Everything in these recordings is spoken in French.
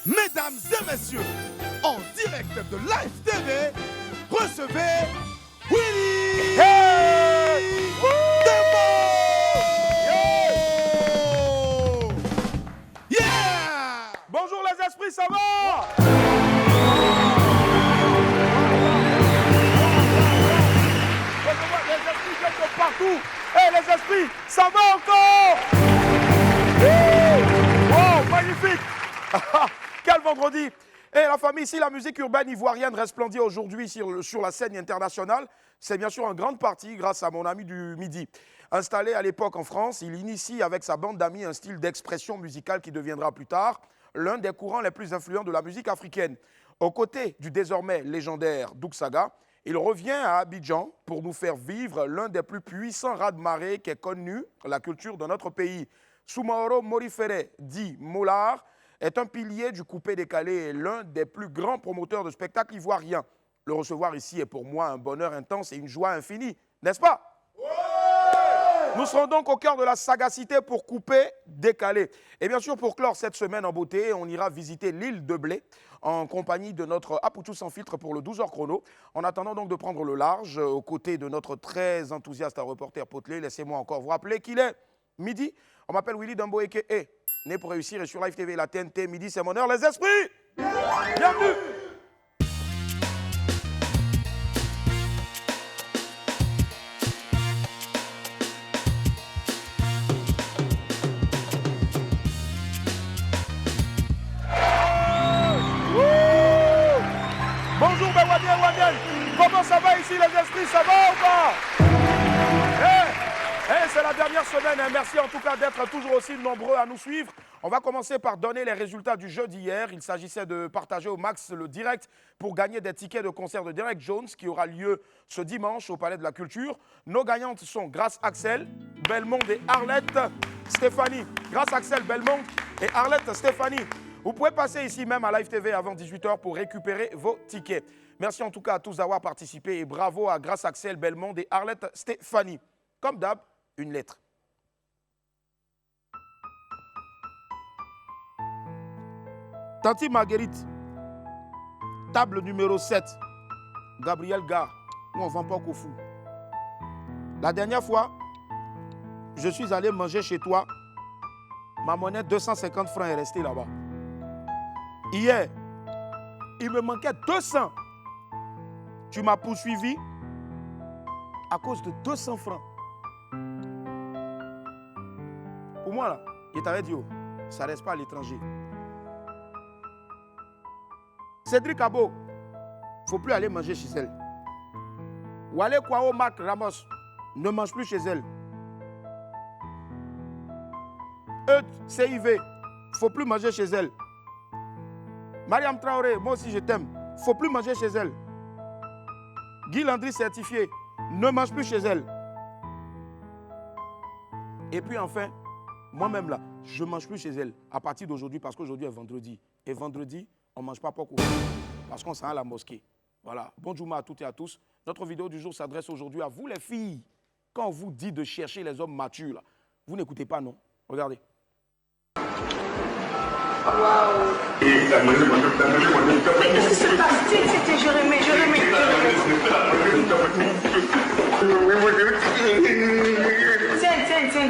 Mesdames et messieurs, en direct de Live TV, recevez Willy Dembo! Yeah! Bonjour les esprits, ça va? Les esprits viennent de partout. Hey, les esprits, ça va encore? Wow, magnifique. Quel vendredi. Et la famille, ici, la musique urbaine ivoirienne resplendit aujourd'hui sur la scène internationale. C'est bien sûr en grande partie grâce à mon ami du Midi. Installé à l'époque en France, il initie avec sa bande d'amis un style d'expression musicale qui deviendra plus tard l'un des courants les plus influents de la musique africaine. Aux côtés du désormais légendaire Douk Saga, il revient à Abidjan pour nous faire vivre l'un des plus puissants raz-de-marée qu'ait connu la culture de notre pays. Soumaoro Morifere, dit Molar, est un pilier du coupé-décalé et l'un des plus grands promoteurs de spectacles ivoiriens. Le recevoir ici est pour moi un bonheur intense et une joie infinie, n'est-ce pas? Nous serons donc au cœur de la sagacité pour couper, décaler. Et bien sûr, pour clore cette semaine en beauté, on ira visiter l'île de Blé en compagnie de notre Apoutou sans filtre pour le 12h chrono. En attendant donc de prendre le large, aux côtés de notre très enthousiaste reporter Potelé, laissez-moi encore vous rappeler qu'il est midi. On m'appelle Willy Dembo a.k.a. Né pour réussir et sur Live TV, la TNT, midi, c'est mon heure. Les esprits, bienvenue! Bonjour, Wadiel. Comment ça va ici, les esprits? Ça va ou pas? C'est la dernière semaine. Merci en tout cas d'être toujours aussi nombreux à nous suivre. On va commencer par donner les résultats du jeu d'hier. Il s'agissait de partager au max le direct pour gagner des tickets de concert de Derek Jones qui aura lieu ce dimanche au Palais de la Culture. Nos gagnantes sont Grâce Axel, Belmonde et Arlette Stéphanie. Grâce Axel, Belmonde et Arlette Stéphanie. Vous pouvez passer ici même à Live TV avant 18h pour récupérer vos tickets. Merci en tout cas à tous d'avoir participé et bravo à Grâce Axel, Belmonde et Arlette Stéphanie. Comme d'hab, une lettre. Tanti Marguerite, table numéro 7, Gabriel Gare, où on ne vend pas au fou. La dernière fois, je suis allé manger chez toi, ma monnaie 250 francs est restée là-bas. Hier, il me manquait 200. Tu m'as poursuivi à cause de 200 francs. Pour moi, là, je t'avais dit, ça ne reste pas à l'étranger. Cédric Abo, il ne faut plus aller manger chez elle. Wale Kwao Marc Ramos, ne mange plus chez elle. Eudes CIV, il ne faut plus manger chez elle. Mariam Traoré, moi aussi je t'aime, il ne faut plus manger chez elle. Guy Landry certifié, ne mange plus chez elle. Et puis enfin, moi-même là, je ne mange plus chez elle à partir d'aujourd'hui parce qu'aujourd'hui est vendredi. Et vendredi, on ne mange pas beaucoup parce qu'on s'en va à la mosquée. Voilà. Bonjour à toutes et à tous. Notre vidéo du jour s'adresse aujourd'hui à vous les filles. Quand on vous dit de chercher les hommes matures, là, vous n'écoutez pas, non? Regardez. Waouh! C'est pas style, c'était Jérémie.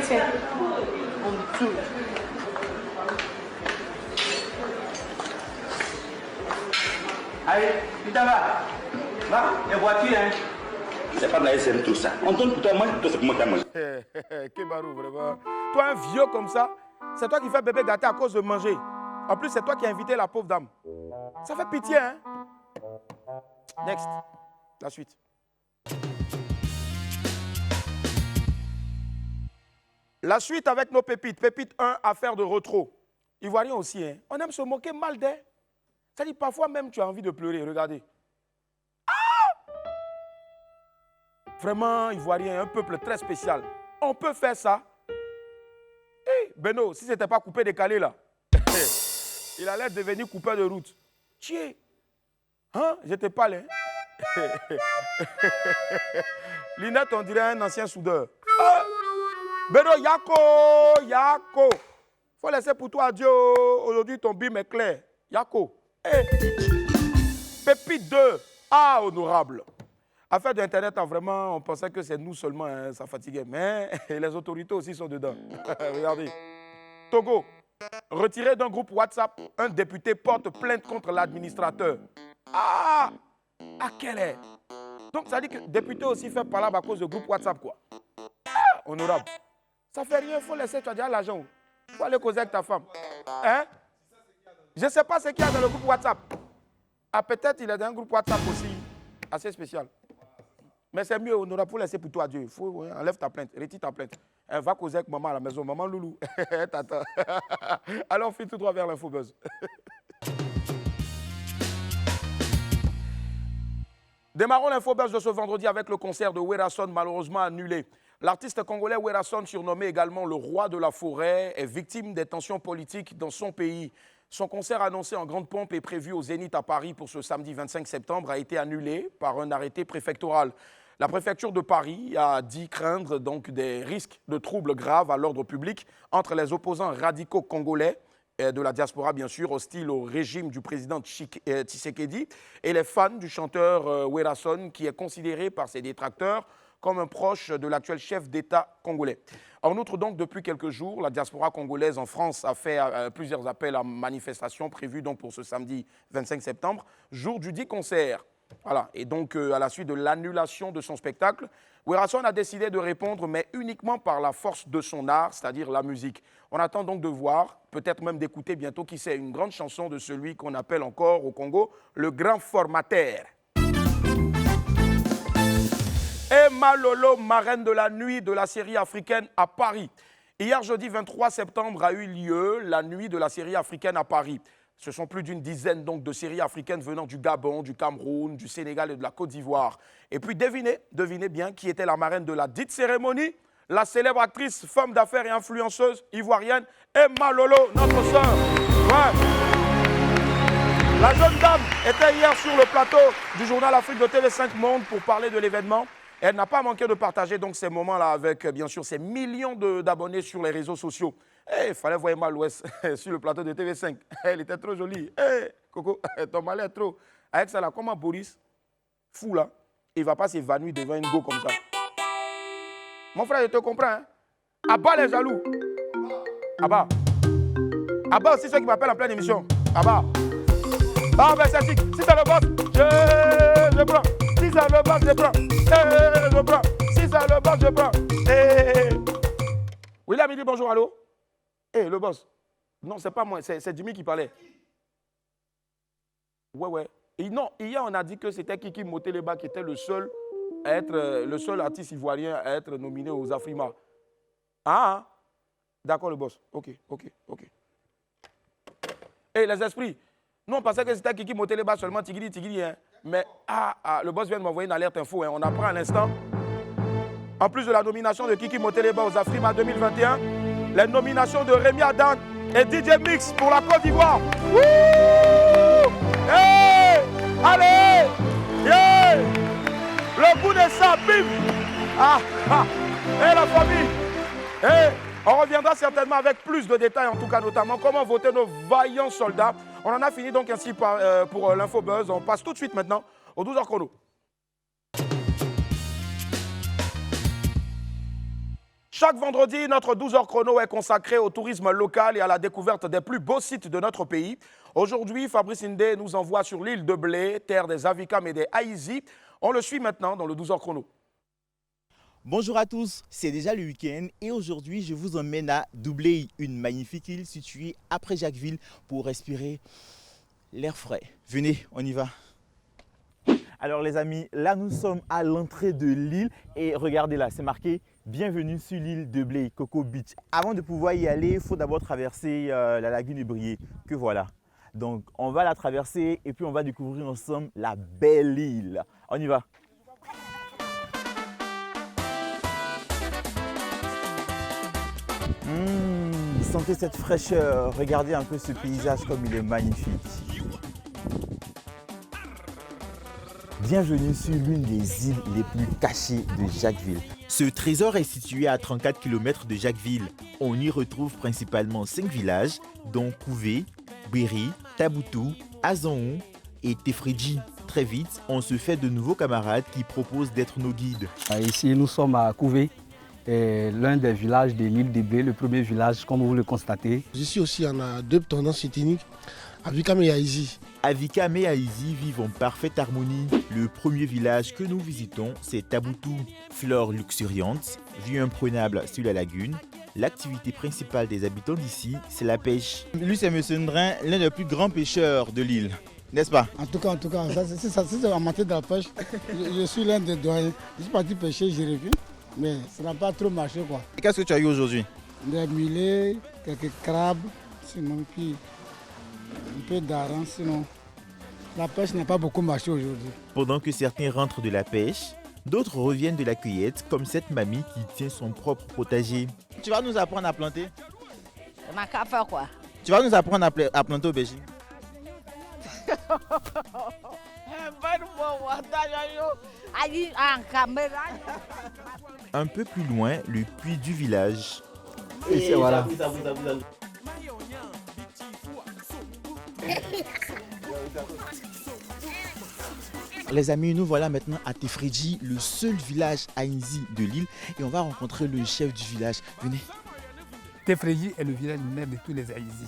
Tiens. En dessous. Allez, putain va, les voitures, hein. C'est pas de la SM tout ça. On donne pour toi, moi, c'est pour moi qui mange. Kébarou, vraiment. Toi, un vieux comme ça, c'est toi qui fais bébé gâté à cause de manger. En plus, c'est toi qui as invité la pauvre dame. Ça fait pitié, hein? Next. La suite. La suite avec nos pépites. Pépite 1, affaire de retro. Ivoirien aussi, hein? On aime se moquer mal d'eux. Ça dit parfois même tu as envie de pleurer. Regardez. Ah! Vraiment, Ivoirien, un peuple très spécial. On peut faire ça. Hey, Beno, si ce n'était pas coupé décalé là, il allait devenir coupeur de route. Tiens, hein? Je te parle. Hein? Linette, on dirait un ancien soudeur. Ah! Beno, Yako. Faut laisser pour toi Dieu. Aujourd'hui, ton bim est clair. Yako. Et Pépite 2. Ah, honorable. Affaire d'Internet, vraiment, on pensait que c'est nous seulement, hein, ça fatiguait. Mais les autorités aussi sont dedans. Regardez. Togo. Retiré d'un groupe WhatsApp, un député porte plainte contre l'administrateur. Ah! À quelle heure? Donc, ça dit que le député aussi fait palabre à cause de groupe WhatsApp, quoi. Ah! Honorable. Ça fait rien, il faut laisser, tu as déjà l'argent. Il faut aller causer avec ta femme. Hein? Je ne sais pas ce qu'il y a dans le groupe WhatsApp. Ah, peut-être il est dans un groupe WhatsApp aussi, assez spécial. Mais c'est mieux, honorable, pour laisser pour toi Dieu. Faut, enlève ta plainte, retire ta plainte. Va causer avec maman à la maison, maman loulou. Tata. Alors on file tout droit vers l'Infobuzz. Démarrons l'Infobuzz de ce vendredi avec le concert de Werason, malheureusement annulé. L'artiste congolais Werason, surnommé également le roi de la forêt, est victime des tensions politiques dans son pays. Son concert annoncé en grande pompe et prévu au Zénith à Paris pour ce samedi 25 septembre a été annulé par un arrêté préfectoral. La préfecture de Paris a dit craindre donc des risques de troubles graves à l'ordre public entre les opposants radicaux congolais de la diaspora, bien sûr, hostiles au régime du président Tshisekedi, et les fans du chanteur Werason, qui est considéré par ses détracteurs comme un proche de l'actuel chef d'État congolais. En outre, donc, depuis quelques jours, la diaspora congolaise en France a fait plusieurs appels à manifestation prévus donc pour ce samedi 25 septembre, jour du dit concert. Voilà. Et donc, à la suite de l'annulation de son spectacle, Werason a décidé de répondre, mais uniquement par la force de son art, c'est-à-dire la musique. On attend donc de voir, peut-être même d'écouter bientôt, qui sait, une grande chanson de celui qu'on appelle encore au Congo le grand formateur. Emma Lolo, marraine de la nuit de la série africaine à Paris. Hier, jeudi 23 septembre, a eu lieu la nuit de la série africaine à Paris. Ce sont plus d'une dizaine donc, de séries africaines venant du Gabon, du Cameroun, du Sénégal et de la Côte d'Ivoire. Et puis devinez bien qui était la marraine de la dite cérémonie, la célèbre actrice, femme d'affaires et influenceuse ivoirienne, Emma Lolo, notre sœur. Ouais. La jeune dame était hier sur le plateau du journal Afrique de TV5 Monde pour parler de l'événement. Elle n'a pas manqué de partager donc ces moments-là avec, bien sûr, ses millions d'abonnés sur les réseaux sociaux. Il fallait voir Emma l'Ouest sur le plateau de TV5. Elle était trop jolie. Coco, ton malin est trop. Avec ça, là, comment Boris, fou là, il ne va pas s'évanouir devant une go comme ça. Mon frère, je te comprends. Hein? Abba les jaloux. Abba. Abba aussi ceux qui m'appellent en pleine émission. Abba. Ah, ben c'est si c'est le boss, je prends. Si c'est le boss, je prends. Je prends. Si c'est le boss, je prends. William, il dit bonjour, allô? Le boss. Non, c'est pas moi, c'est Jimmy qui parlait. Ouais. Et non, hier, on a dit que c'était Kiki Moteleba qui était le seul artiste ivoirien à être nominé aux Afrima. Ah, d'accord, le boss. Ok. Les esprits. Nous, on pensait que c'était Kiki Moteleba seulement, Tigiri, hein. Mais, le boss vient de m'envoyer une alerte info, hein. On apprend à l'instant. En plus de la nomination de Kiki Moteleba aux Afrima 2021, les nominations de Rémi Adan et DJ Mix pour la Côte d'Ivoire. Hey, allez, yeah. Le coup de ça, bim. La famille. On reviendra certainement avec plus de détails, en tout cas notamment comment voter nos vaillants soldats. On en a fini donc ainsi pour l'Infobuzz. On passe tout de suite maintenant aux 12h chrono. Chaque vendredi, notre 12h chrono est consacré au tourisme local et à la découverte des plus beaux sites de notre pays. Aujourd'hui, Fabrice Ndé nous envoie sur l'île de Blé, terre des Avikam et des Haïzi. On le suit maintenant dans le 12h chrono. Bonjour à tous, c'est déjà le week-end et aujourd'hui je vous emmène à Doublé, une magnifique île située après Jacquesville pour respirer l'air frais. Venez, on y va. Alors les amis, là nous sommes à l'entrée de l'île et regardez là, c'est marqué « Bienvenue sur l'île de Blé, Coco Beach ». Avant de pouvoir y aller, il faut d'abord traverser la lagune de Briey, que voilà. Donc on va la traverser et puis on va découvrir ensemble la belle île. On y va. Sentez cette fraîcheur, regardez un peu ce paysage comme il est magnifique. Bienvenue sur l'une des îles les plus cachées de Jacquesville. Ce trésor est situé à 34 km de Jacquesville. On y retrouve principalement 5 villages, dont Couvé, Biri, Taboutou, Azon et Tefredji. Très vite, on se fait de nouveaux camarades qui proposent d'être nos guides. Ici, nous sommes à Kouvé, l'un des villages de l'île de Blé, le premier village, comme vous le constatez. Ici aussi, on a deux tendances ethniques, Avikam et Aïzi. Avikam et Aïzi vivent en parfaite harmonie. Le premier village que nous visitons, c'est Taboutou. Flore luxuriante, vue imprenable sur la lagune. L'activité principale des habitants d'ici, c'est la pêche. Lui, c'est M. Ndrin, l'un des plus grands pêcheurs de l'île. N'est-ce pas? En tout cas, c'est en matière de la pêche. Je suis l'un des doyens. Je suis parti pêcher, j'ai revu, mais ça n'a pas trop marché, quoi. Et qu'est-ce que tu as eu aujourd'hui? Des mulets, quelques crabes, sinon puis un peu d'arran, sinon la pêche n'a pas beaucoup marché aujourd'hui. Pendant que certains rentrent de la pêche, d'autres reviennent de la cueillette, comme cette mamie qui tient son propre potager. Tu vas nous apprendre à planter? On n'a qu'à faire quoi? Tu vas nous apprendre à planter aubergine? Un peu plus loin, le puits du village. Et voilà. Les amis, nous voilà maintenant à Tefredji, le seul village Aïnzi de l'île, et on va rencontrer le chef du village. Venez. Tefredji est le village mère de tous les Aïnzi.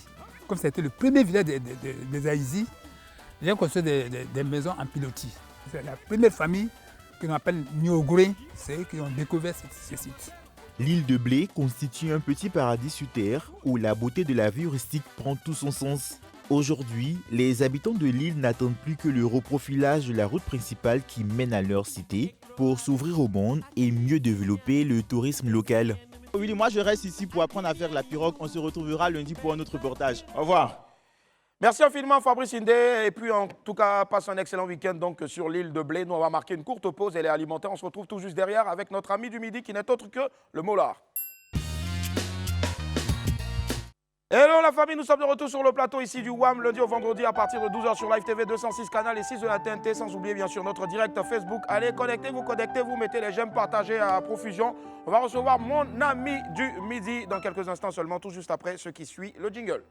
Comme c'était le premier village des Aïnzi, ils ont construit des maisons en pilotis. C'est la première famille que l'on appelle Nyogre, c'est eux qui ont découvert ce site. L'île de Blé constitue un petit paradis sur terre où la beauté de la vie rustique prend tout son sens. Aujourd'hui, les habitants de l'île n'attendent plus que le reprofilage de la route principale qui mène à leur cité pour s'ouvrir au monde et mieux développer le tourisme local. Oui, moi je reste ici pour apprendre à faire la pirogue. On se retrouvera lundi pour un autre reportage. Au revoir. Merci infiniment Fabrice Indé. Et puis en tout cas, passe un excellent week-end donc sur l'île de Blé. Nous on va marquer une courte pause, elle est alimentaire. On se retrouve tout juste derrière avec notre ami du midi qui n'est autre que le Molard. Hello la famille, nous sommes de retour sur le plateau ici du WAM, lundi au vendredi à partir de 12h sur Live TV 206 canal et 6 de la TNT, sans oublier bien sûr notre direct Facebook. Allez, connectez-vous, mettez les j'aime, partagez à profusion. On va recevoir mon ami du midi dans quelques instants seulement, tout juste après ce qui suit le jingle.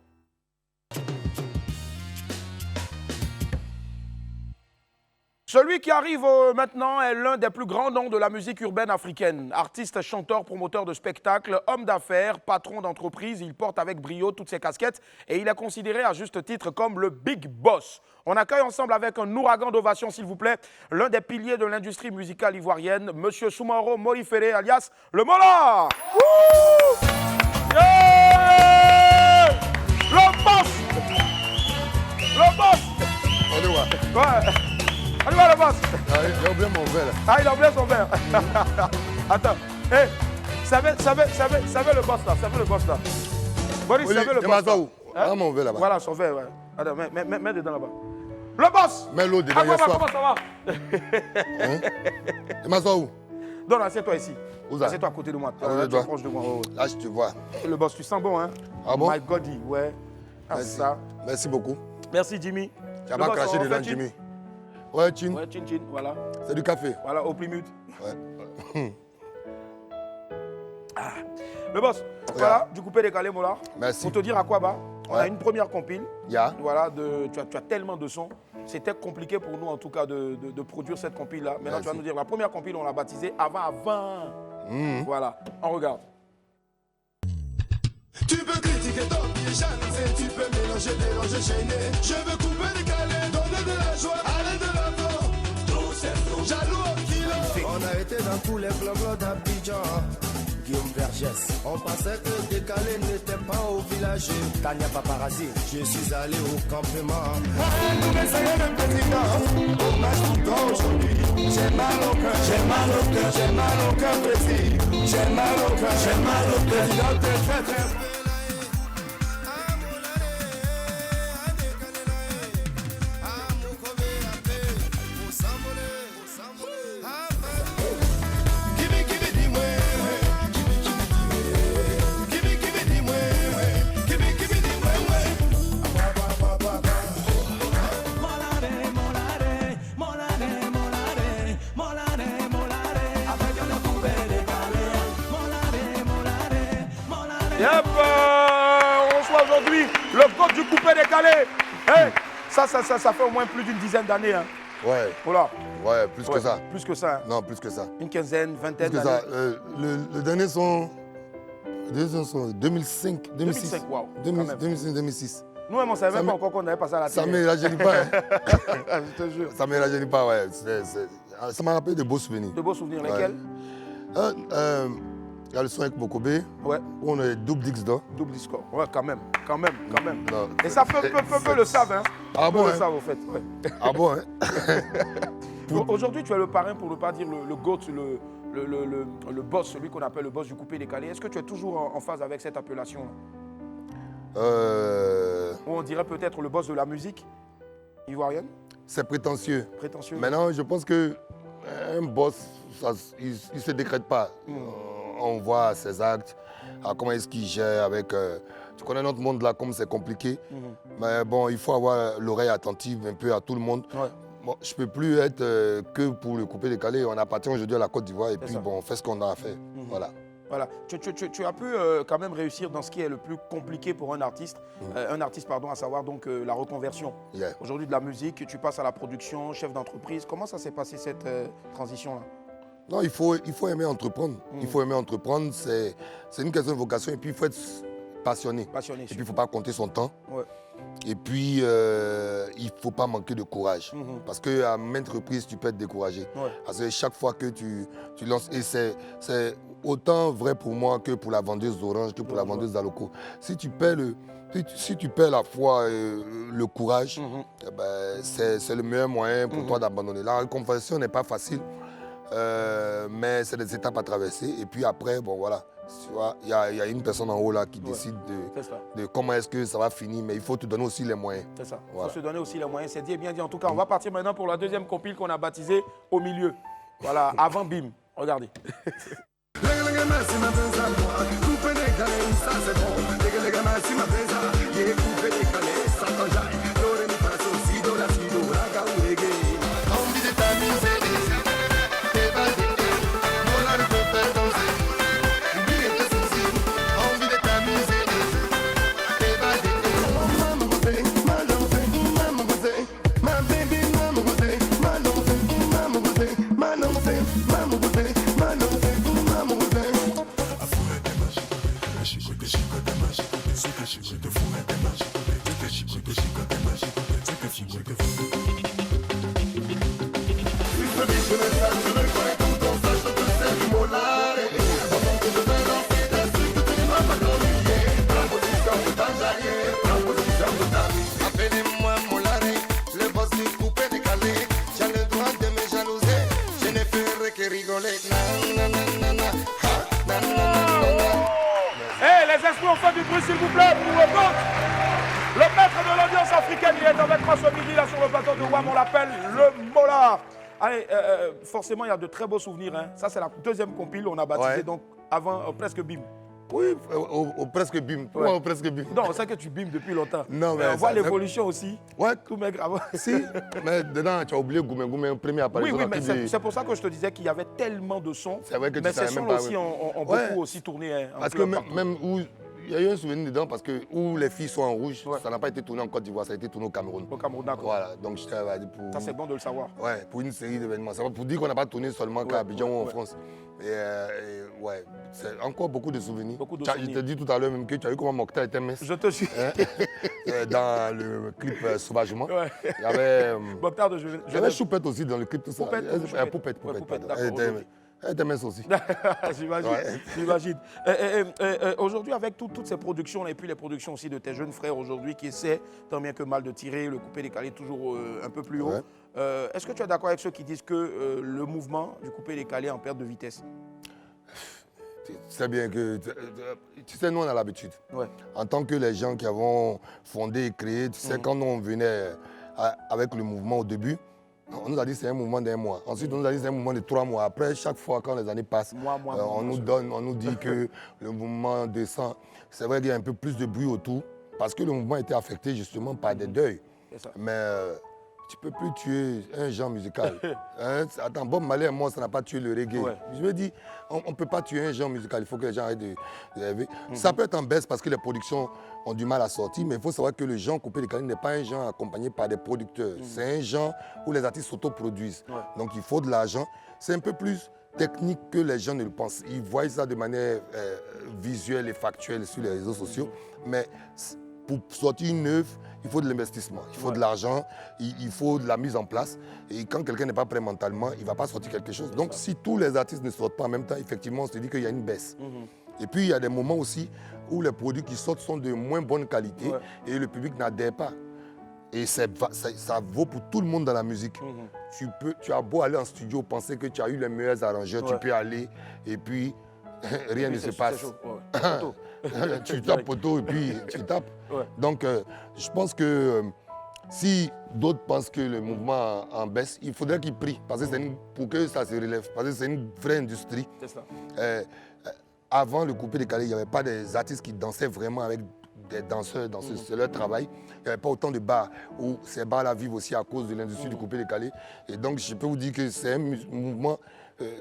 Celui qui arrive maintenant est l'un des plus grands noms de la musique urbaine africaine. Artiste, chanteur, promoteur de spectacles, homme d'affaires, patron d'entreprise, il porte avec brio toutes ses casquettes et il est considéré à juste titre comme le Big Boss. On accueille ensemble avec un ouragan d'ovation, s'il vous plaît, l'un des piliers de l'industrie musicale ivoirienne, Monsieur Soumaro Morifere, alias le Mola. Yeah! Le boss! Le boss! On est où? Ouais. On y va le boss. Il a oublié mon verre là. Ah, il a oublié son verre. Attends. Hé, savez le boss là. Savez le boss là. Boris, Oui, savez le il boss m'a là. où? Ah, mon verre là-bas. Voilà son verre, ouais. Attends, mets dedans là-bas. Le boss. Mets l'eau dedans, il y a Comment soif. ça va? Hein? Il m'a où? Non, assieds-toi ici. Où ça? Assieds-toi à côté de moi. À côté de Tu es toi? proche de moi. Ouais, ouais. Là, je te vois. Le boss, tu sens bon, hein? Ah bon? My God, ouais. Ah, Merci. ça. Merci beaucoup. Merci, Jimmy. Tu n'as Le pas boss, craché on fait dedans, chin? Jimmy. Ouais, Chin. Ouais, chin, voilà. C'est du café. Voilà, au Plymouth. Ouais. Ah. Le boss, voilà, du coupé décalé, Mola. Merci. Pour te dire à quoi bas, on a Ouais. une première compile. Ya. Voilà, tu as tellement de sons. C'était compliqué pour nous, en tout cas, de produire cette compile-là. Maintenant, tu vas Merci. nous dire, la première compile, on l'a baptisée Avant. Voilà, on regarde. Tu peux critiquer ton pigeon, tu peux mélanger, déranger, gêner. Je veux couper, décaler, donner de la joie, aller de l'avant. Trop c'est trop, jaloux au kilo. On a été dans tous les flambos d'Abidjan. Guillaume Vergès. On pensait que décalé n'était pas au village. Tania Paparazzi. Je suis allé au campement. Nous essayons le président. Hommage tout le temps aujourd'hui. J'ai mal au cœur, j'ai mal au cœur, j'ai mal au cœur, précis. J'ai mal au cœur, j'ai mal au cœur. Président, t'es très très. Yep. Le goat du coupé décalé. Hey, ça fait au moins plus d'une dizaine d'années. Hein. Ouais. Voilà. Ouais, plus que ça. Plus que ça. Hein. Non, plus que ça. Une quinzaine, vingtaine d'années. Le dernier sont 2005, 2006. 2005, wow. 2005, 2006. Nous-mêmes, on ne savait même pas encore qu'on avait passé à la télé. Ça ne me rajeunit pas. Hein. Je te jure. Ça ne me rajeunit pas, ouais. Ça m'a rappelé de beaux souvenirs. De beaux souvenirs, lesquels? Il y a le son avec Mokobé, où on est double disque d'or. Double disque d'or, ouais, quand même. Non. Et ça, peu le savent, hein. Ah bon, le savent, au fait. Ouais. Ah bon, hein. Aujourd'hui, tu es le parrain, pour ne pas dire le GOAT, le boss, celui qu'on appelle le boss du coupé décalé. Est-ce que tu es toujours en phase avec cette appellation? Ou on dirait peut-être le boss de la musique ivoirienne? C'est prétentieux. Prétentieux. Maintenant, je pense qu'un boss, il ne se décrète pas. On voit ses actes, comment est-ce qu'il gère avec... tu connais notre monde là, comme c'est compliqué. Mais bon, il faut avoir l'oreille attentive un peu à tout le monde. Ouais. Bon, je ne peux plus être que pour le coupé décalé. On appartient aujourd'hui à la Côte d'Ivoire et puis bon, on fait ce qu'on a à faire. Voilà. Voilà. Tu as pu quand même réussir dans ce qui est le plus compliqué pour un artiste, à savoir donc la reconversion. Yeah. Aujourd'hui de la musique, tu passes à la production, chef d'entreprise. Comment ça s'est passé cette transition-là? Non, il faut aimer entreprendre. Il faut aimer entreprendre, c'est une question de vocation et puis il faut être passionné. Et puis il ne faut pas compter son temps. Ouais. Et puis il ne faut pas manquer de courage. Parce qu'à maintes reprises, tu peux être découragé. Ouais. Parce que chaque fois que tu lances, et c'est autant vrai pour moi que pour la vendeuse d'orange, que pour la vendeuse d'Aloco. Si tu perds la foi et le courage, eh ben, c'est le meilleur moyen pour toi d'abandonner. La reconversion n'est pas facile. Mais c'est des étapes à traverser. Et puis après, bon voilà, tu vois, il y a une personne en haut là qui décide de comment est-ce que ça va finir. Mais il faut te donner aussi les moyens. C'est ça. Il voilà. faut se donner aussi les moyens. C'est dit et bien dit. En tout cas, on va partir maintenant pour la deuxième compile qu'on a baptisée Au Milieu. Voilà, avant Bim. Regardez. Du bruit s'il vous plaît pour le GOAT, le maître de l'audience africaine. Il est avec moi ce midi là sur le plateau de WAM, on l'appelle le Mollard. Allez, forcément il y a de très beaux souvenirs, hein. Ça c'est la deuxième compile, on a baptisé donc avant Presque Bim. Oui, au Presque Bim. Pourquoi au Presque Bim? Non, on sait que tu bimes depuis longtemps. Non, mais on voit l'évolution aussi. Ouais. Tout maigre avant. Si, mais dedans, tu as oublié Goumé, premier apparition. Oui, mais c'est pour ça que je te disais qu'il y avait tellement de sons. C'est vrai que tu mais savais ces même sons pas. aussi ont beaucoup aussi tourné. Hein, parce que même où il y a eu un souvenir dedans, parce que où les filles sont en rouge, ça n'a pas été tourné en Côte d'Ivoire, ça a été tourné au Cameroun. Au Cameroun, d'accord. Voilà, donc je travaille pour... Ça c'est bon de le savoir. Ouais, pour une série d'événements. Ça va pour dire qu'on n'a pas tourné seulement qu'à Abidjan ou en France. Et ouais, c'est encore beaucoup de souvenirs. Je te dis tout à l'heure même que tu as vu comment Mokhtar était mince. Je te suis. Dans le clip Sauvagement. Ouais. Il y avait... Mokhtar de il y avait Choupette aussi dans le clip, tout ça. Poupette. Elle était mince aussi. J'imagine. Aujourd'hui, avec toutes ces productions, et puis les productions aussi de tes jeunes frères aujourd'hui qui essaient tant bien que mal de tirer le coupé décalé toujours un peu plus haut, est-ce que tu es d'accord avec ceux qui disent que le mouvement du coupé décalé est en perte de vitesse? Tu sais bien que, tu sais, nous on a l'habitude. Ouais. En tant que les gens qui avons fondé et créé, tu sais, quand on venait avec le mouvement au début, on nous a dit que c'est un mouvement d'un mois. Ensuite, on nous a dit que c'est un mouvement de 3 mois. Après, chaque fois, quand les années passent, on nous dit que le mouvement descend. C'est vrai qu'il y a un peu plus de bruit autour, parce que le mouvement était affecté justement par des deuils. Mais tu peux plus tuer un genre musical. Hein? Attends, Bob Marley, moi, ça n'a pas tué le reggae. Ouais. Je me dis, on ne peut pas tuer un genre musical, il faut que les gens arrêtent de rêver. Ça peut être en baisse parce que les productions ont du mal à sortir, mais il faut savoir que le genre coupé décalé n'est pas un genre accompagné par des producteurs. C'est un genre où les artistes s'autoproduisent. Ouais. Donc il faut de l'argent. C'est un peu plus technique que les gens ne le pensent. Ils voient ça de manière visuelle et factuelle sur les réseaux sociaux, mais pour sortir une œuvre, il faut de l'investissement, il faut de l'argent, il faut de la mise en place. Et quand quelqu'un n'est pas prêt mentalement, il ne va pas sortir quelque chose. Donc si tous les artistes ne sortent pas en même temps, effectivement, on se dit qu'il y a une baisse. Et puis il y a des moments aussi où les produits qui sortent sont de moins bonne qualité et le public n'adhère pas. Et ça vaut pour tout le monde dans la musique. Tu as beau aller en studio, penser que tu as eu les meilleurs arrangeurs, tu peux aller et puis rien ne se passe. Tu tapes poteau et puis tu tapes. Donc je pense que si d'autres pensent que le mouvement en baisse, il faudrait qu'ils prient parce que pour que ça se relève, parce que c'est une vraie industrie. Avant le coupé décalé, il n'y avait pas des artistes qui dansaient vraiment avec des danseurs, c'est leur travail. Il n'y avait pas autant de bars où ces bars-là vivent aussi à cause de l'industrie du coupé décalé. Et donc je peux vous dire que c'est un mouvement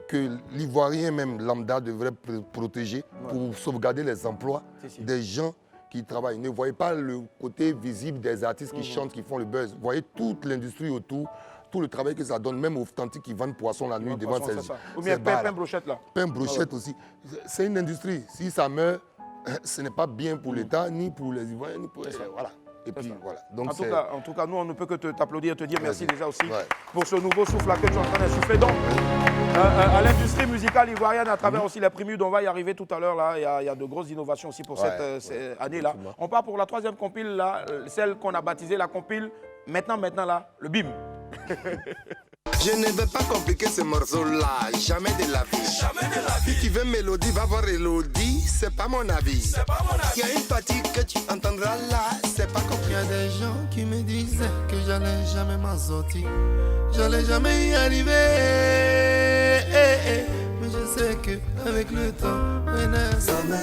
que l'Ivoirien même lambda devrait protéger pour sauvegarder les emplois des gens qui travaillent. Ne voyez pas le côté visible des artistes qui chantent, qui font le buzz. Voyez toute l'industrie autour, tout le travail que ça donne, même authentiques qui vendent poisson la nuit devant ces bars. Ou bien pain brochette là. Pain brochette aussi. C'est une industrie. Si ça meurt, ce n'est pas bien pour l'État, ni pour les Ivoiriens, ni pour... Voilà. Et puis voilà. Donc en tout cas, nous, on ne peut que t'applaudir et te dire merci déjà aussi pour ce nouveau souffle là que tu es en train d'insuffler. Donc, à l'industrie musicale ivoirienne, à travers aussi les Primudes, on va y arriver tout à l'heure. Là, il y a de grosses innovations aussi pour cette année-là. On part pour la troisième compile, là, celle qu'on a baptisée la compile. Maintenant, là, le BIM. Je ne veux pas compliquer ce morceau-là, jamais de la vie. Jamais de la vie. Si tu veux mélodie, va voir Elodie, c'est pas mon avis. Il y a une partie que tu entendras là, c'est pas compris. Il y a des gens qui me disaient que j'allais jamais m'en sortir, j'allais jamais y arriver. Mais je sais que avec le temps, on verra le sommet.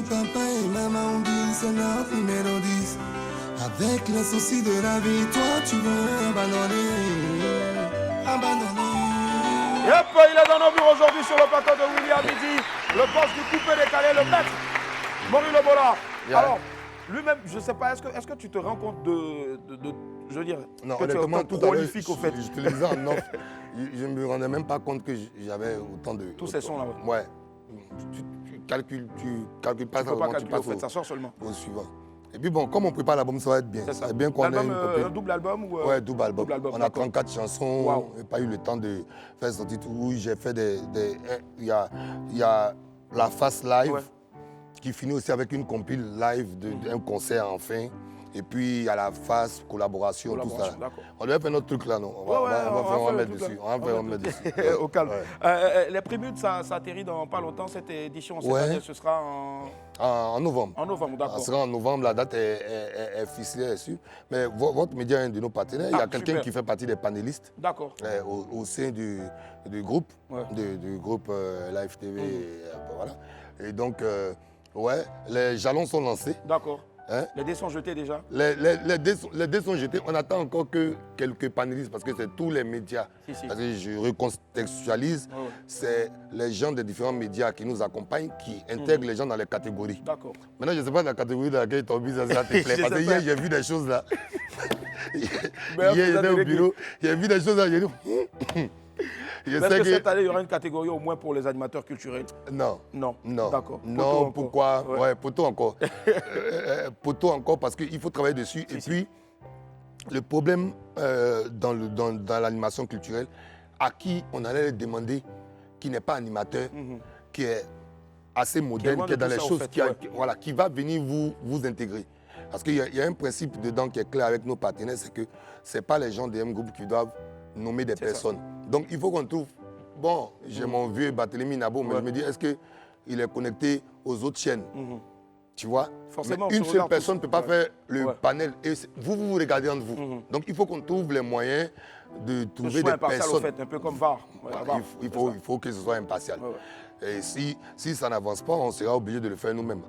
Papa et maman ont dit c'est notre numéro 10. Avec les soucis de la vie, toi tu veux abandonner. Yep, il est dans nos bureaux aujourd'hui sur le plateau de William Midi, le boss du coupé décalé, le maître, Maurice Lebola. Alors, lui-même, je ne sais pas, est-ce que tu te rends compte de je veux dire, non, que tu es tout prolifique au fait. Je te le disais en off, je ne me rendais même pas compte que j'avais autant de... Tous ces sons-là, ouais. Tu calcules pas ça, tu passes ça sort seulement. Au suivant. Et puis bon, comme on prépare l'album, ça va être bien. Ça. C'est bien qu'on ait un double album ou ouais, double album. On a 34 chansons. Wow. Je n'ai pas eu le temps de faire sortir tout. Oui, j'ai fait il y a la face live qui finit aussi avec une compile live d'un concert enfin. Et puis il y a la phase collaboration, tout ça. On devait faire notre truc là, non? On va mettre dessus. On va mettre dessus. Au calme. Les Primudes, ça atterrit dans pas longtemps. Cette édition, cette année, ce sera en novembre. En novembre, d'accord. Ça sera en novembre, la date est ficelée, est sûre. Mais votre média est un de nos partenaires. Il y a quelqu'un qui fait partie des panélistes. D'accord. Au sein du groupe, du groupe Live TV. Voilà. Et donc, les jalons sont lancés. D'accord. Hein? Les dés sont jetés déjà? Les dés sont jetés. On attend encore que quelques panélistes parce que c'est tous les médias. Parce que je recontextualise. C'est les gens des différents médias qui nous accompagnent, qui intègrent les gens dans les catégories. D'accord. Maintenant, je ne sais pas la catégorie dans laquelle ton business là te plaît. Parce que hier, j'ai vu des choses là. Hier, j'étais au bureau. J'ai vu des choses là. J'ai dit... Est-ce que cette année, il y aura une catégorie au moins pour les animateurs culturels? Non. Non. D'accord. Non, pourquoi? Ouais, poteau encore. Poteau encore parce qu'il faut travailler dessus. Et puis, le problème dans l'animation culturelle, à qui on allait demander, qui n'est pas animateur, qui est assez moderne, qui est dans les choses, qui va venir vous intégrer. Parce qu'il y a un principe dedans qui est clair avec nos partenaires, c'est que ce n'est pas les gens de M Group qui doivent nommer des personnes. Donc il faut qu'on trouve, bon, j'ai mon vieux Barthélemy Nabo, mais je me dis, est-ce qu'il est connecté aux autres chaînes? Tu vois? Forcément, mais une seule personne ne peut pas faire le panel. Et vous regardez entre vous. Donc il faut qu'on trouve les moyens de trouver des personnes. Au fait, un peu comme VAR. Il faut que ce soit impartial. Et si ça n'avance pas, on sera obligé de le faire nous-mêmes.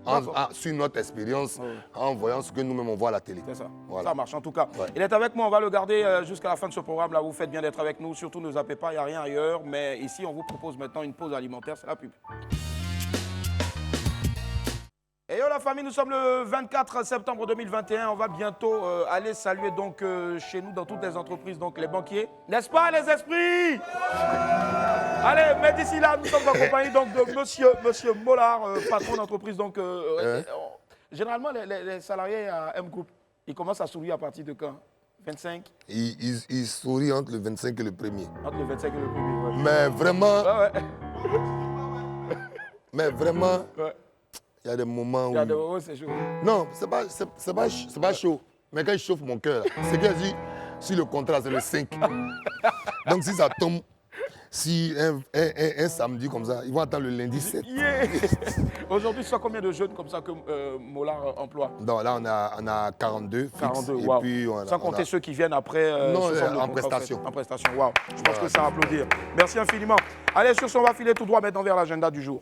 Sur notre expérience, en voyant ce que nous-mêmes on voit à la télé. C'est ça. Voilà. Ça marche en tout cas. Il est avec moi, on va le garder jusqu'à la fin de ce programme. Là, vous faites bien d'être avec nous. Surtout ne zappez pas, il n'y a rien ailleurs. Mais ici, on vous propose maintenant une pause alimentaire, c'est la pub. Et yo la famille, nous sommes le 24 septembre 2021. On va bientôt aller saluer donc chez nous dans toutes les entreprises, donc les banquiers. N'est-ce pas les esprits? Allez, mais d'ici là, nous sommes en compagnie donc, de monsieur Mollard, patron d'entreprise. Donc, généralement, les salariés à M Group, ils commencent à sourire à partir de quand? 25? Ils sourient entre le 25 et le 1er. Entre le 25 et le 1er, ouais. Mais vraiment... Ouais. Mais vraiment... Ouais. Il y a des moments où... Il y a des moments où c'est chaud. Non, c'est pas chaud. Mais quand je chauffe mon cœur, c'est que si le contrat, c'est le 5. Donc si ça tombe, si un samedi comme ça, ils vont attendre le lundi 7. Yeah. Aujourd'hui, tu sais combien de jeunes comme ça que Mollard emploie? Non, là, on a 42 fixes. 42, et wow. puis Sans compter ceux qui viennent après. Non, en prestation. En prestation, waouh. Je pense que ça va applaudir. Merci infiniment. Allez, sur ce, on va filer tout droit maintenant vers l'agenda du jour.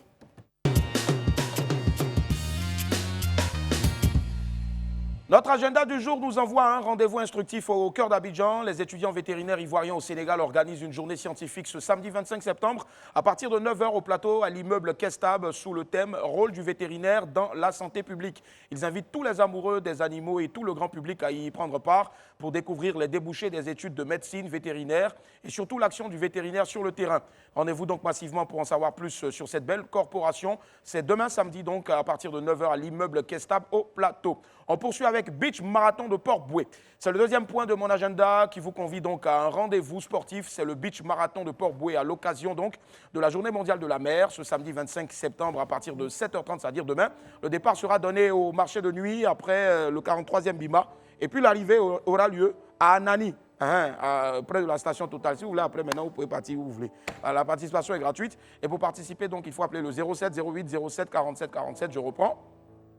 Notre agenda du jour nous envoie un rendez-vous instructif au cœur d'Abidjan. Les étudiants vétérinaires ivoiriens au Sénégal organisent une journée scientifique ce samedi 25 septembre à partir de 9 h au plateau à l'immeuble Kestab sous le thème « Rôle du vétérinaire dans la santé publique ». Ils invitent tous les amoureux des animaux et tout le grand public à y prendre part pour découvrir les débouchés des études de médecine vétérinaire et surtout l'action du vétérinaire sur le terrain. Rendez-vous donc massivement pour en savoir plus sur cette belle corporation. C'est demain samedi donc à partir de 9 h à l'immeuble Kestab au plateau. On poursuit avec Beach Marathon de Port-Boué. C'est le deuxième point de mon agenda qui vous convie donc à un rendez-vous sportif. C'est le Beach Marathon de Port-Boué à l'occasion donc de la Journée mondiale de la mer ce samedi 25 septembre à partir de 7 h 30, c'est-à-dire demain. Le départ sera donné au marché de nuit après le 43e Bima et puis l'arrivée aura lieu à Anani. Près de la station Total. Si vous voulez, après, maintenant, vous pouvez partir où vous voulez. La participation est gratuite. Et pour participer, donc, il faut appeler le 07 08 07 47 47. Je reprends.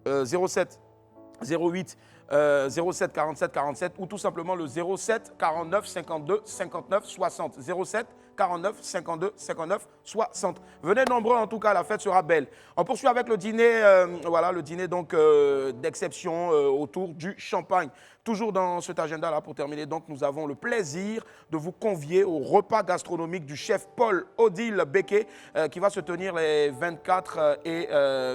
07 08 07 47 47 ou tout simplement le 07 49 52 59 60. 07 49 52 59 60. Venez nombreux, en tout cas, la fête sera belle. On poursuit avec le dîner, le dîner donc d'exception autour du champagne. Toujours dans cet agenda-là, pour terminer, donc, nous avons le plaisir de vous convier au repas gastronomique du chef Paul-Odile Becquet qui va se tenir les 24 et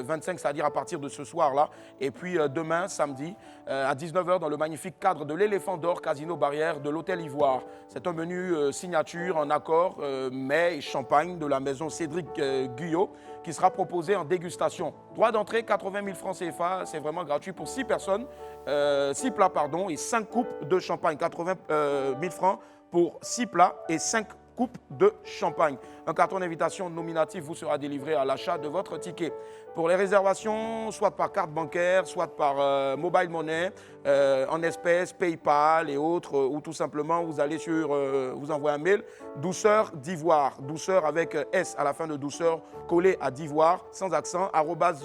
25, c'est-à-dire à partir de ce soir-là. Et puis demain, samedi, à 19 h dans le magnifique cadre de l'Éléphant d'Or Casino Barrière de l'Hôtel Ivoire. C'est un menu signature en accord, mets et champagne de la maison Cédric Guyot qui sera proposé en dégustation. Droit d'entrée, 80 000 francs CFA, c'est vraiment gratuit pour 6 personnes, 6 plats et 5 coupes de champagne. 80 000 francs pour 6 plats et 5 coupes de champagne. Un carton d'invitation nominatif vous sera délivré à l'achat de votre ticket. Pour les réservations, soit par carte bancaire, soit par mobile money, en espèces, PayPal et autres, ou tout simplement vous allez vous envoyez un mail, douceur d'ivoire, douceur avec S à la fin de douceur, collé à d'ivoire, sans accent,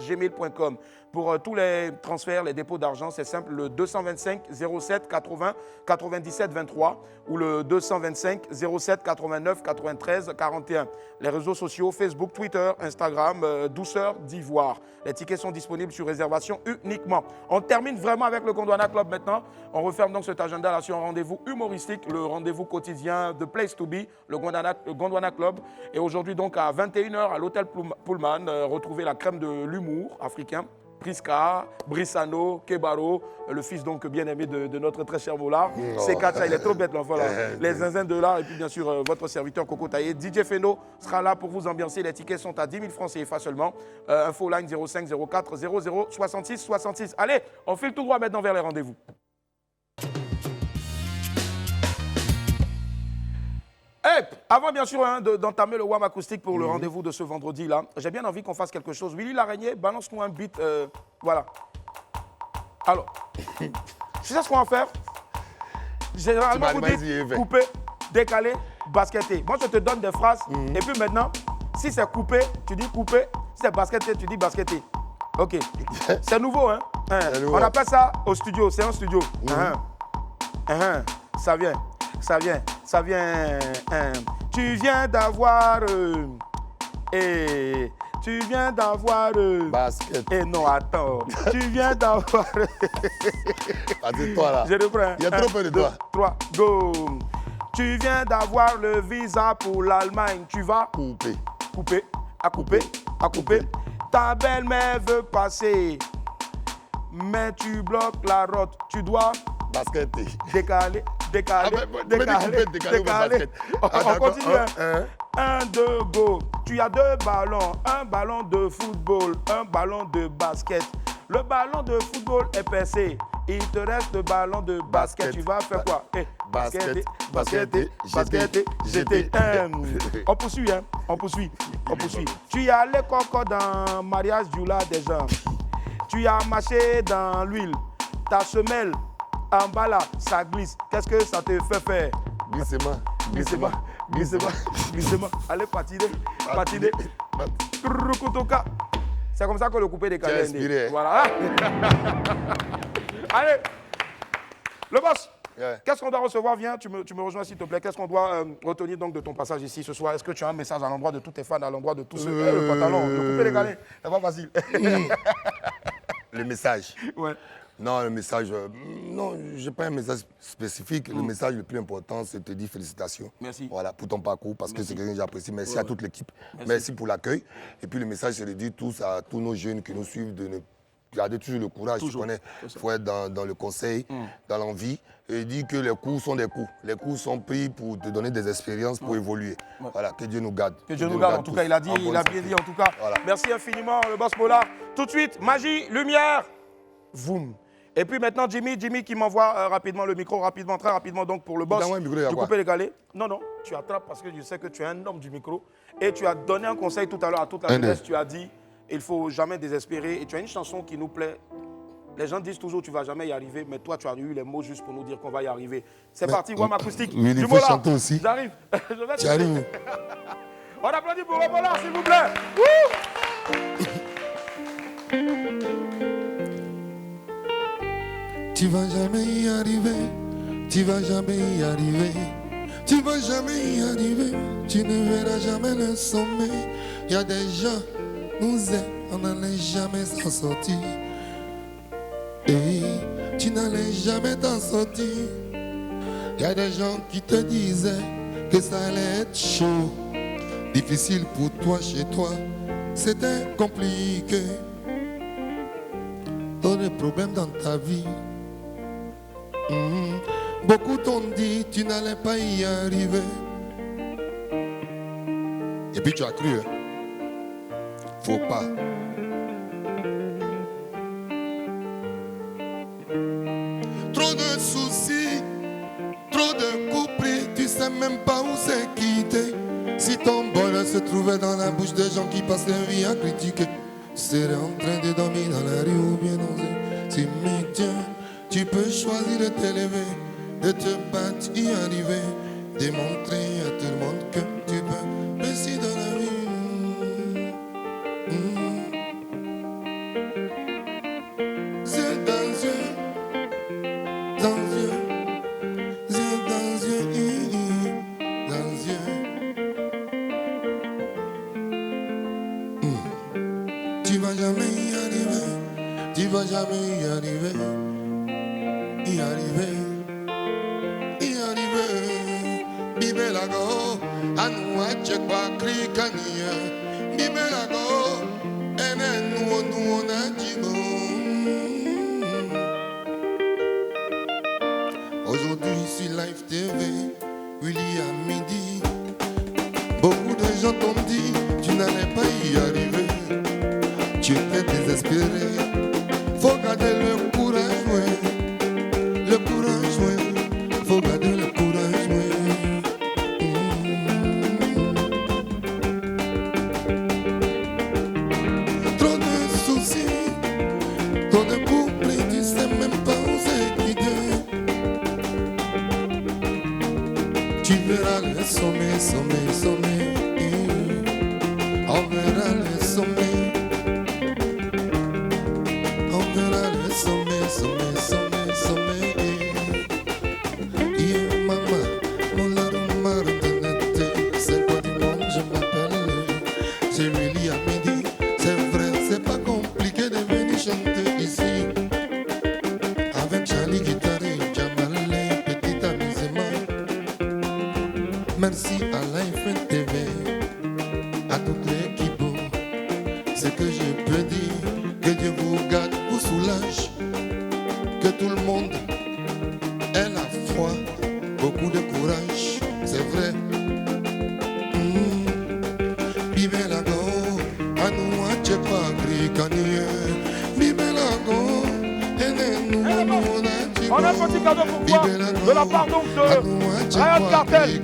@gmail.com. Pour tous les transferts, les dépôts d'argent, c'est simple, le 225 07 80 97 23 ou le 225 07 89 93 41. Les réseaux sociaux, Facebook, Twitter, Instagram, douceur d'ivoire. Les tickets sont disponibles sur réservation uniquement. On termine vraiment avec le Gondwana Club maintenant. On referme donc cet agenda-là sur un rendez-vous humoristique, le rendez-vous quotidien de Place to Be, le Gondwana Club. Et aujourd'hui donc à 21 h à l'hôtel Pullman, retrouvez la crème de l'humour africain. Priska, Brissano, Kebaro, le fils donc bien-aimé de notre très cher Mollard. C'est Kacha, il est trop bête l'enfant là. Les zinzins de l'art et puis bien sûr votre serviteur Coco Taillé. DJ Feno sera là pour vous ambiancer. Les tickets sont à 10 000 francs CFA seulement. Info line 05 04 00 66 66. Allez, on file tout droit maintenant vers les rendez-vous. Hey, avant bien sûr d'entamer le WAM acoustique pour le rendez-vous de ce vendredi-là, j'ai bien envie qu'on fasse quelque chose. Willy l'araignée, balance-nous un beat, voilà. Alors, tu sais ce qu'on va faire? Généralement, vous dites couper, décaler, basketter. Moi, je te donne des phrases. Et puis maintenant, si c'est coupé, tu dis couper. Si c'est basketter, tu dis basketter. OK. C'est nouveau, hein? On appelle ça au studio. C'est un studio. Ça vient. Tu viens d'avoir... tu viens d'avoir... Basket. Non, attends. Tu viens d'avoir... Vas-y, toi là. Je reprends. Il y a trop peu de toi. 3, go. Tu viens d'avoir le visa pour l'Allemagne. Tu vas... Couper. Ta belle-mère veut passer. Mais tu bloques la route. Tu dois... Basketter. Décaler. On continue. 1, 2, go. Tu as 2 ballons. Un ballon de football, un ballon de basket. Le ballon de football est percé. Il te reste le ballon de basket. Tu vas faire quoi? Basket, jeter. On poursuit, hein? On poursuit. Tu as les cocos dans mariage du là des gens. Tu as marché dans l'huile. Ta semelle en bas là, ça glisse. Qu'est-ce que ça te fait faire? Glissement. Allez, patiner. C'est comme ça que le coupé décalé est né. Voilà. Allez, le boss. Qu'est-ce qu'on doit recevoir? Viens, tu me rejoins s'il te plaît. Qu'est-ce qu'on doit retenir donc de ton passage ici ce soir? Est-ce que tu as un message à l'endroit de tous tes fans, à l'endroit de tous ceux... le pantalon, le coupé décalé, c'est pas facile. Le message. Ouais. Non, le message, non, je n'ai pas un message spécifique. Le message le plus important, c'est de te dire félicitations. Merci. Voilà, pour ton parcours, parce que c'est quelqu'un que j'apprécie. Merci à toute l'équipe. Merci pour l'accueil. Et puis le message, c'est de dire à tous nos jeunes qui nous suivent de ne garder toujours le courage. Tu connais, il faut être dans le conseil, dans l'envie. Et dire que les coups sont des coups. Les coups sont pris pour te donner des expériences, pour évoluer. Voilà, que Dieu nous garde. Que Dieu nous garde, en tout cas, il a bien dit, en tout cas. Voilà. Merci infiniment, le boss Mola. Tout de suite, magie, lumière, voum. Et puis maintenant, Jimmy qui m'envoie rapidement le micro, très rapidement, donc pour le boss. Tu coupes les galets. Non, tu attrapes parce que je sais que tu es un homme du micro. Et tu as donné un conseil tout à l'heure à toute la jeunesse. Tu as dit, il ne faut jamais désespérer. Et tu as une chanson qui nous plaît. Les gens disent toujours, tu ne vas jamais y arriver. Mais toi, tu as eu les mots juste pour nous dire qu'on va y arriver. C'est parti, Wam Acoustique. Il faut chanter aussi. J'arrive. Tu arrives. On applaudit pour Mola, s'il vous plaît. Tu vas jamais y arriver, tu vas jamais y arriver, tu vas jamais y arriver, tu ne verras jamais le sommet. Il y a des gens, on n'allait jamais s'en sortir. Et tu n'allais jamais t'en sortir. Il y a des gens qui te disaient que ça allait être chaud, difficile pour toi chez toi, c'était compliqué. T'as des problèmes dans ta vie. Beaucoup t'ont dit tu n'allais pas y arriver. Et puis tu as cru, hein? Faut pas. Trop de soucis, trop de coups pris, tu sais même pas où c'est quitté. Si ton bonheur se trouvait dans la bouche des gens qui passent leur vie à critiquer, tu serais en train de dormir dans la rue ou bien dans un cimetière. Tu peux choisir de t'élever, de te battre, y arriver, démontrer à tout le monde que tu peux réussir dans la vie. Yeux dans yeux, yeux dans yeux. Tu vas jamais y arriver, tu vas jamais y arriver. Y arriver, Bibelago, Anua Chekwa Krikania, Bibelago, Enen Najimo. Aujourd'hui sur Live TV, Willy à midi, beaucoup de gens t'ont dit, tu n'allais pas y arriver, tu étais désespéré, faut garder le courage, ouais. Le courage, ouais, faut garder le courage, ouais. Trop de soucis, trop de couples, tu sais Tu verras le sommet, sommet, sommet. On verra le sommet. On verra le sommet, sommet, sommet, sommet. Yeah, maman, mon larme de c'est quoi du monde, je m'appelle. J'ai lu lit à midi, c'est vrai, c'est pas compliqué de venir chanter ici. Avec Charlie Guitare, Jamal, petit amusement. Merci à Life TV, à toute l'équipe. Ce que je peux dire, que Dieu vous garde, vous soulage. Que tout le monde ait la foi, beaucoup de courage, c'est vrai. Vive la go, à nous à Tchepa, Gricanier. Vive la go, et nous On a un petit cadeau pour toi, de la part donc de Ryan Cartel.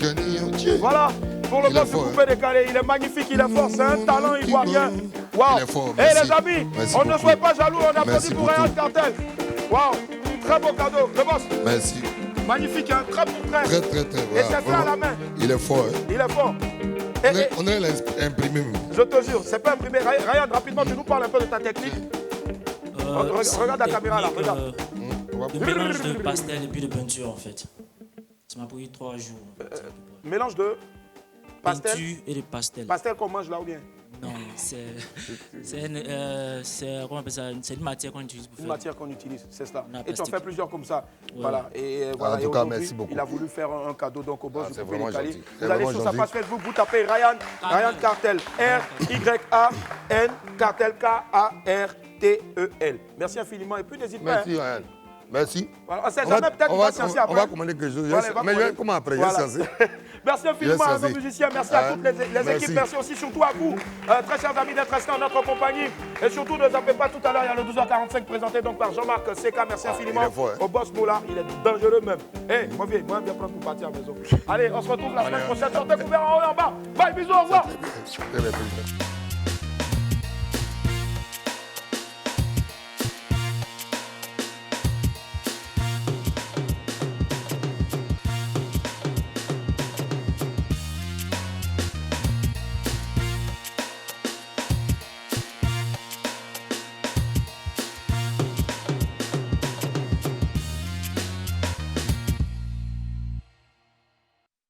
Voilà, pour le boss coupé décalé, il est magnifique, il est fort, c'est un talent ivoirien. Waouh! Et les amis, on ne soit pas jaloux, on applaudit pour Ryan Cartel. Waouh! Très beau cadeau, le boss. Merci. Magnifique, hein? Très pour très. Très, très, très. Et c'est fait à la main. Il est fort. Hein? Il est fort. On est imprimé. Je te jure, c'est pas imprimé. Ryan, rapidement, tu nous parles un peu de ta technique. Regarde la caméra là, regarde. Mélange de pastel et puis de peinture en fait. Ça m'a pris 3 jours. Mélange de pastel peinture et de pastel. Pastel qu'on mange là ou bien? Non, c'est une matière qu'on utilise pour faire. Une matière qu'on utilise, c'est ça. Et tu en plastique. fais plusieurs comme ça. Ouais. Voilà. Et voilà. En tout cas, merci beaucoup. Il a voulu faire un cadeau donc au boss du c'est Coupé vraiment Décalé. gentil. Vous allez sur sa page Facebook, vous tapez Ryan Cartel. R-Y-A-N Cartel K-A-R-T-E-L. Merci infiniment. Et puis n'hésite pas. Merci Ryan. Merci. Voilà, on sait jamais, peut-être qu'on va sciencer après. On va commander quelque chose. Voilà, mais je vais comment après? Voilà. Merci infiniment à nos censé. musiciens, merci à toutes les Merci. équipes, merci aussi surtout à vous, très chers amis d'être restés en notre compagnie. Et surtout, ne zappez pas tout à l'heure, il y a le 12h45 présenté donc par Jean-Marc Seka, merci infiniment. il est fort, hein. Au boss Moula, il est dangereux même. Hé, moi viens prendre pour partir à la maison. Allez, on se retrouve la semaine prochaine sur Découvert en haut et en bas. Bye, bisous, au revoir. Très bien.